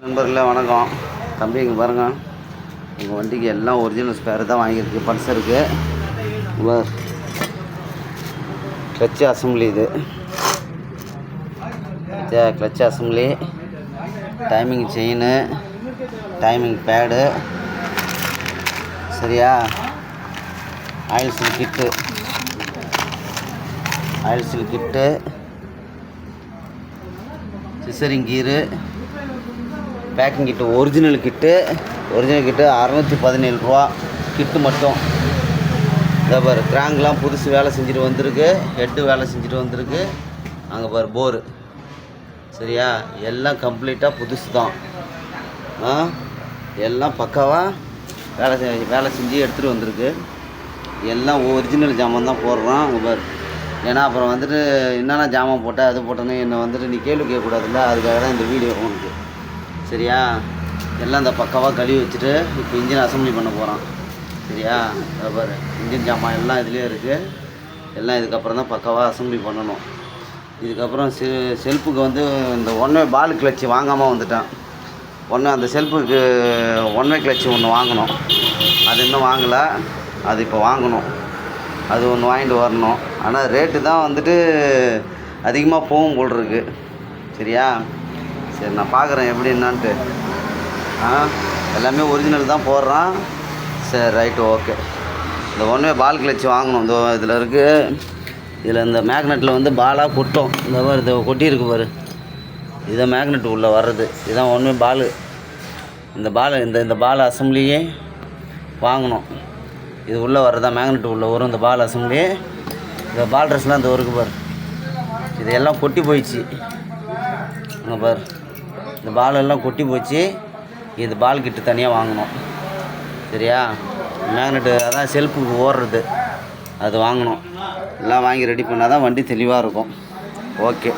நண்பர்களே வணக்கம். தம்பி இங்கே பாருங்கள், உங்கள் வண்டிக்கு எல்லாம் ஒரிஜினல் ஸ்பேர் தான் வாங்கியிருக்கு. பல்சருக்கு கிளச்சு அசம்பிளி, இது clutch assembly, timing chain, timing pad, சரியா, oil seal kit, scissoring gear, packing kit, original kit 617 ரூபா கிட்டு மட்டும். இதை பாரு, கிராங்க்லாம் புதுசு வேலை செஞ்சுட்டு வந்திருக்கு, ஹெட்டு வேலை செஞ்சுட்டு வந்திருக்கு. அங்கே பாரு போரு, சரியா, எல்லாம் கம்ப்ளீட்டாக புதுசு தான். எல்லாம் பக்காவாக வேலை செஞ்சு எடுத்துகிட்டு வந்திருக்கு. எல்லாம் ஒரிஜினல் ஜாமான் தான் போடுறோம். அங்கே பாரு, ஏன்னா அப்புறம் வந்துட்டு என்னென்ன ஜாமான் போட்டால் அது போட்டோன்னு என்னை வந்துட்டு நீ கேள்வி கேட்கக்கூடாதுல்ல, அதுக்காக தான் இந்த வீடியோ உனக்கு, சரியா. எல்லாம் இந்த பக்காவாக கழுவி வச்சுட்டு இப்போ இன்ஜின் அசம்பிளி பண்ண போகிறான், சரியா. அதை பாரு, இன்ஜின் ஜாமான் எல்லாம் இதுலேயே இருக்குது. எல்லாம் இதுக்கப்புறம் தான் பக்காவாக அசம்பிளி பண்ணணும். இதுக்கப்புறம் செல்ஃபுக்கு வந்து இந்த ஒன்வே பால் கிளச்சி வாங்காமல் வந்துட்டேன். அந்த செல்ஃபுக்கு ஒன்வே கிளச்சி ஒன்று வாங்கணும், அது இன்னும் வாங்கலை. அது இப்போ வாங்கணும், அது ஒன்று வாங்கிட்டு வரணும். ஆனால் ரேட்டு தான் வந்துட்டு அதிகமாக போகும் போல் இருக்குது, சரியா. சரி, நான் பார்க்குறேன் எப்படி என்னான்ட்டு. எல்லாமே ஒரிஜினல் தான் போடுறான். சரி, ரைட்டு, ஓகே. இந்த ஒன்வே பால் கிளச்சி வாங்கணும். இந்த இதில் இருக்குது, இதில் இந்த மேக்னெட்டில் வந்து பாலாக கொட்டும். இந்த மாதிரி இதை கொட்டியிருக்கு பாரு, இதான் மேக்னெட் உள்ளே வர்றது. இதுதான் ஒன்வே பால். இந்த பால் அசம்பிளியே வாங்கணும். இது உள்ளே வர்றதா மேக்னெட் உள்ளே வரும். இந்த பால் அசம்பிளி, இந்த பால் ட்ரெஸ்லாம் இந்த ஒருக்கு பாரு, இதெல்லாம் கொட்டி போயிடுச்சு. இங்கே பாரு, இந்த பாலெல்லாம் கொட்டி போச்சு. இது பால் கிட்டு தனியாக வாங்கணும், சரியா. மேக்னெட்டு அதான் செல்ஃபுக்கு ஓடுறது, அது வாங்கணும். எல்லாம் வாங்கி ரெடி பண்ணால் தான் வண்டி தெளிவாக இருக்கும். ஓகே.